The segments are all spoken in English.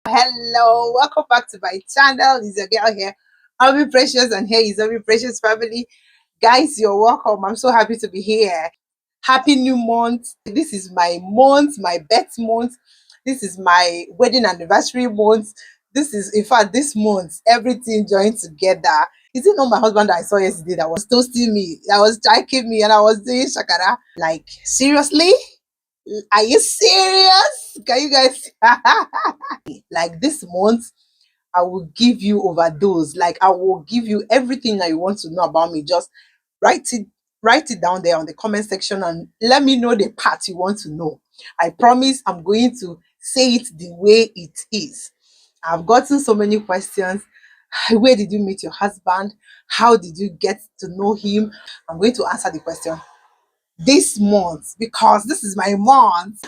Hello, welcome back to my channel. It's your girl here, Obi Precious, and here is Obi Precious family. Guys, you're welcome. I'm so happy to be here. Happy new month. This is my month, my birth month. This is my wedding anniversary month. This is, in fact, this month, everything joined together. Is it not my husband that I saw yesterday that was toasting me, that was striking me, and I was doing shakara? Like, seriously? Are you serious? Can you guys? Like this month, I will give you overdose. Like I will give you everything that you want to know about me. Just write it, write it down there on the comment section and let me know the part you want to know. I promise I'm going to say it the way it is. I've gotten so many questions. Where did you meet your husband? How did you get to know him? I'm going to answer the question this month because this is my month.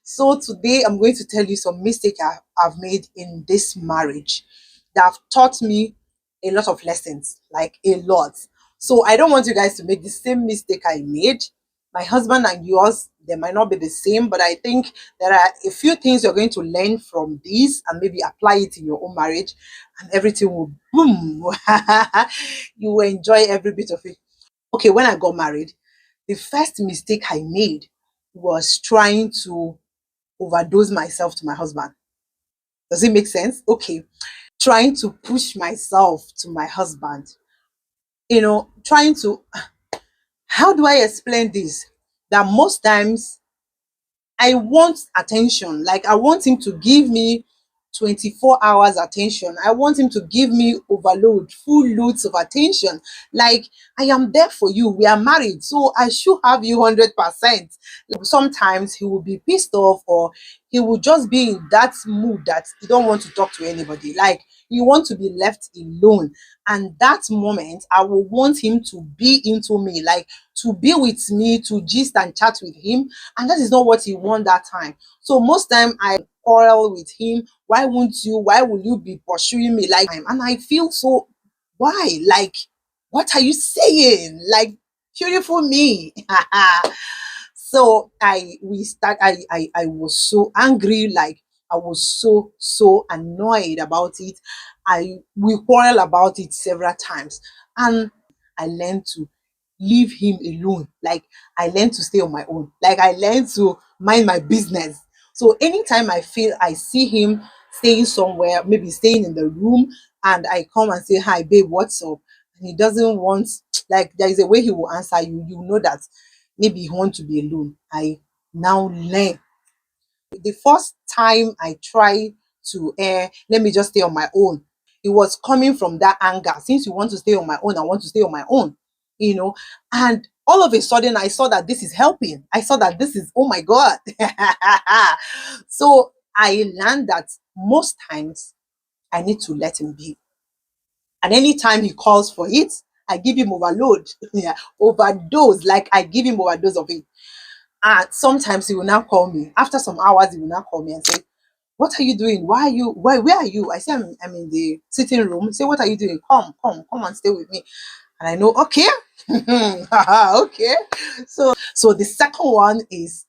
So today I'm going to tell you some mistakes I've made in this marriage that have taught me a lot of lessons, like a lot. So I don't want you guys to make the same mistake I made. My husband and yours, they might not be the same, but I think there are a few things you're going to learn from this and maybe apply it in your own marriage and everything will boom. You will enjoy every bit of it. Okay, when I got married, the first mistake I made was trying to overdose myself to my husband. Does it make sense? Okay. Trying to push myself to my husband. Trying to, how do I explain this? That most times I want attention. Like I want him to give me 24 hours attention. I want him to give me overload, full loads of attention. Like I am there for you. We are married, so I should have you 100%. Sometimes he will be pissed off or he will just be in that mood that he don't want to talk to anybody. Like you want to be left alone. And that moment, I will want him to be into me, like to be with me, to gist and chat with him. And that is not what he want that time. So most time I quarrel with him. Why won't you? Why will you be pursuing me like I'm? And I feel so, why? Like, what are you saying? Like, beautiful me. So I was so angry, like I was so annoyed about it. We quarrel about it several times. And I learned to leave him alone. Like I learned to stay on my own. Like I learned to mind my business. So anytime I feel I see him staying somewhere, maybe staying in the room, and I come and say, "Hi, babe, what's up?" And he doesn't want, like, there is a way he will answer you. You know that maybe he wants to be alone. I now learn. The first time I tried to let me just stay on my own, it was coming from that anger. Since you want to stay on my own, I want to stay on my own, you know. And all of a sudden, I saw that this is helping. I saw that this is, oh my God. So I learned that most times I need to let him be. And anytime he calls for it, I give him overload, yeah, overdose, like I give him overdose of it. And sometimes he will now call me. After some hours, he will now call me and say, "What are you doing? Why are you, where are you?" I say, I'm in the sitting room. He say, "What are you doing? Come and stay with me." And I know, okay. Okay. So the second one is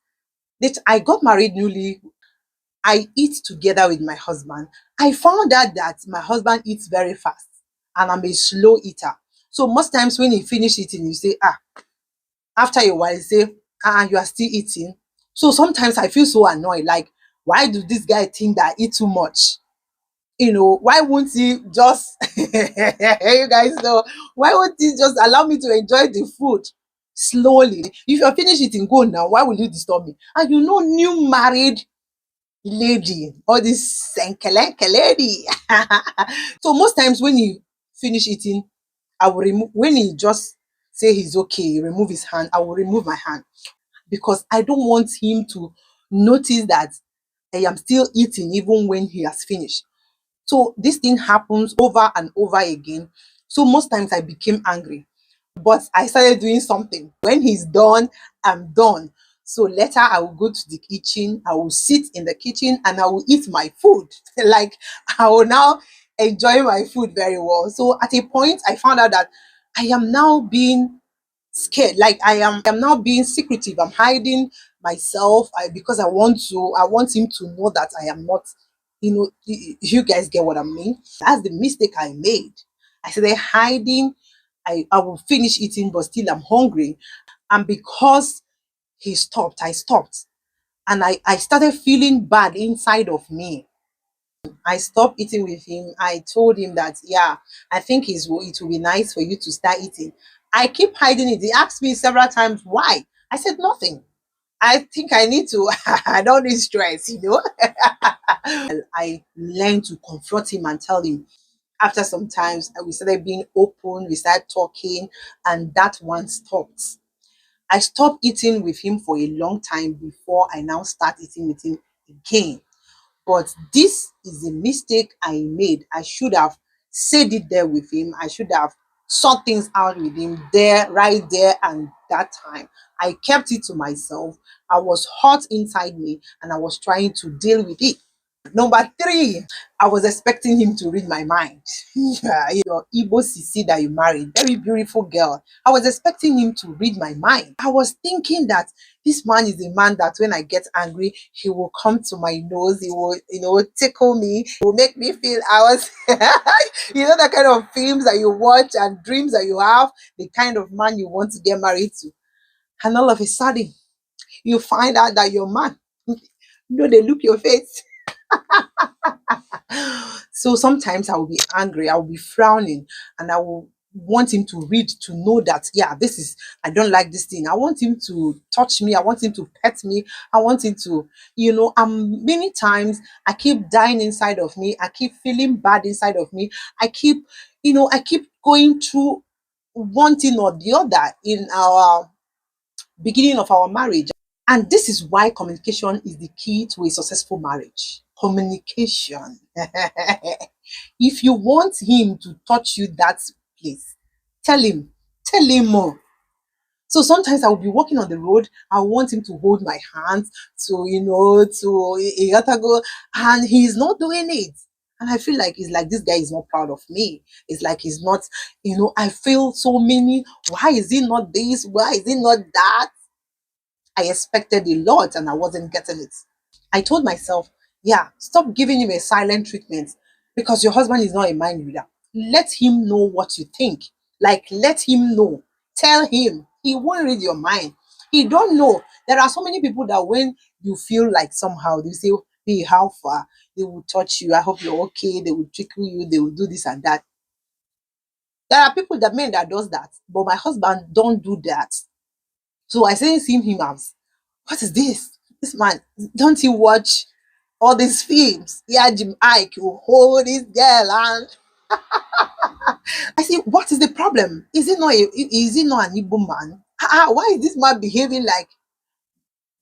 that I got married newly. I eat together with my husband. I found out that my husband eats very fast and I'm a slow eater. So most times when he finish eating, you say, after a while, you say, you are still eating. So sometimes I feel so annoyed. Like, why do this guy think that I eat too much? Why won't he just, you guys know, why won't he just allow me to enjoy the food slowly? If you're finished eating, go now. Why will you disturb me? And new married lady, all this senkelenke lady. So most times when he finish eating, I will remove, when he just say he's okay, remove his hand, I will remove my hand because I don't want him to notice that I am still eating even when he has finished. So this thing happens over and over again. So most times I became angry, but I started doing something. When he's done, I'm done. So later I will go to the kitchen, I will sit in the kitchen and I will eat my food. Like I will now enjoy my food very well. So at a point I found out that I am now being scared. Like I am now being secretive. I'm hiding myself because I want him to know that I am not You guys get what I mean. That's the mistake I made. I started hiding. I will finish eating, but still I'm hungry. And because he stopped, I stopped. And I started feeling bad inside of me. I stopped eating with him. I told him that, yeah, I think it will be nice for you to start eating. I keep hiding it. He asked me several times why. I said nothing. I think I need to, I don't need stress. I learned to confront him and tell him. After some times, we started being open, we started talking, and that one stopped. I stopped eating with him for a long time before I now start eating with him again. But this is a mistake I made. I should have said it there with him. I should have sought things out with him there, right there, and that time. I kept it to myself. I was hot inside me and I was trying to deal with it. Number three, I was expecting him to read my mind. Yeah, your Igbo Sisi that you married, very beautiful girl. I was expecting him to read my mind. I was thinking that this man is a man that when I get angry, he will come to my nose, he will, tickle me, he will make me feel I was, that kind of films that you watch and dreams that you have, the kind of man you want to get married to. And all of a sudden, you find out that your man, they look your face. So sometimes I will be angry, I will be frowning, and I will want him to read to know that, yeah, I don't like this thing. I want him to touch me, I want him to pet me, I want him to, many times I keep dying inside of me, I keep feeling bad inside of me, I keep going through one thing or the other in our beginning of our marriage. And this is why communication is the key to a successful marriage. Communication. If you want him to touch you that place, tell him, tell him more. So sometimes I will be walking on the road. I want him to hold my hands to a go, and he's not doing it. And I feel like it's like this guy is not proud of me. It's like he's not, I feel so many. Why is he not this? Why is he not that? I expected a lot and I wasn't getting it. I told myself, yeah, stop giving him a silent treatment because your husband is not a mind reader. Let him know what you think. Like, let him know. Tell him. He won't read your mind. He don't know. There are so many people that when you feel like somehow, they say, hey, how far? They will touch you. I hope you're okay. They will tickle you. They will do this and that. There are people that men that does that, but my husband don't do that. So I say see him as, what is this? This man, don't you watch all these films? Yeah, Jim Ike will hold this girl and I say, what is the problem? Is he not an Igbo man? Why is this man behaving like?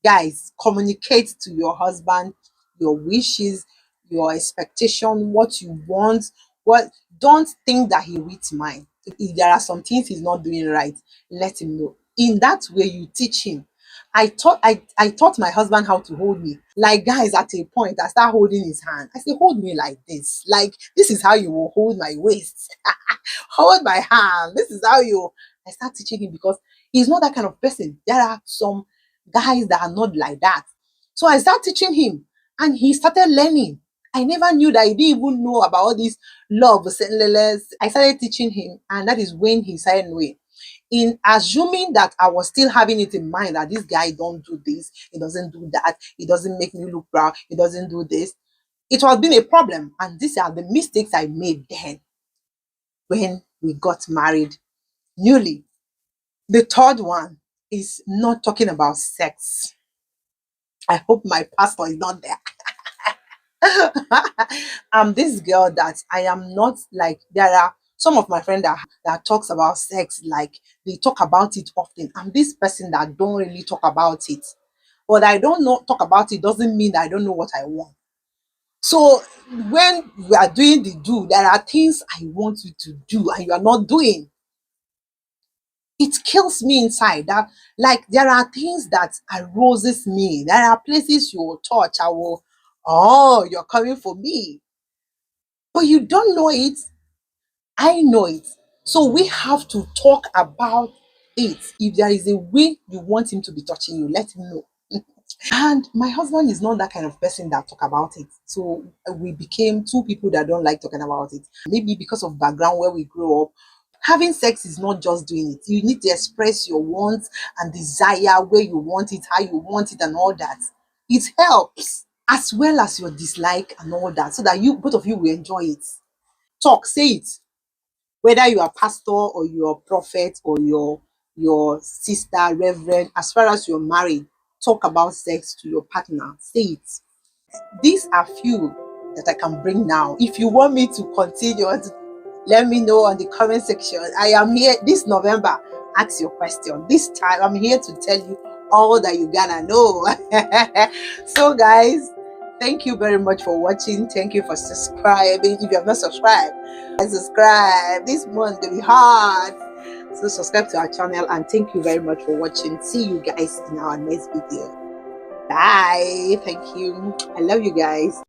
Guys, communicate to your husband your wishes, your expectation, what you want. What Don't think that he reads mind. If there are some things he's not doing right, let him know. In that way, you teach him. I taught my husband how to hold me. Like, guys, at a point, I start holding his hand. I say, hold me like this. Like, this is how you will hold my waist. Hold my hand. This is how you. I start teaching him because he's not that kind of person. There are some guys that are not like that. So I started teaching him and he started learning. I never knew that he didn't even know about all these love. I started teaching him, and that is when he started knowing. In assuming that I was still having it in mind that this guy don't do this, he doesn't do that, he doesn't make me look proud, he doesn't do this. It was been a problem, and these are the mistakes I made then when we got married newly. The third one is not talking about sex. I hope my pastor is not there. I'm this girl that I am not like there are some of my friends that talks about sex, like they talk about it often. I'm this person that don't really talk about it. But I don't know talk about it doesn't mean that I don't know what I want. So when we are doing the do, there are things I want you to do and you are not doing. It kills me inside that, like, there are things that arouses me. There are places you will touch. I will, oh, you're coming for me. But you don't know it. I know it. So we have to talk about it. If there is a way you want him to be touching you, let him know. And my husband is not that kind of person that talk about it. So we became two people that don't like talking about it. Maybe because of background where we grew up. Having sex is not just doing it. You need to express your wants and desire, where you want it, how you want it, and all that. It helps, as well as your dislike and all that, so that you both of you will enjoy it. Talk, say it. Whether you are pastor or you're prophet or your sister, reverend, as far as you're married, talk about sex to your partner. Say it. These are few that I can bring now. If you want me to continue, let me know on the comment section. I am here this November. Ask your question. This time I'm here to tell you all that you gotta know. So guys, thank you very much for watching. Thank you for subscribing. If you have not subscribed, subscribe. This month will be hard. So subscribe to our channel, and thank you very much for watching. See you guys in our next video. Bye. Thank you. I love you guys.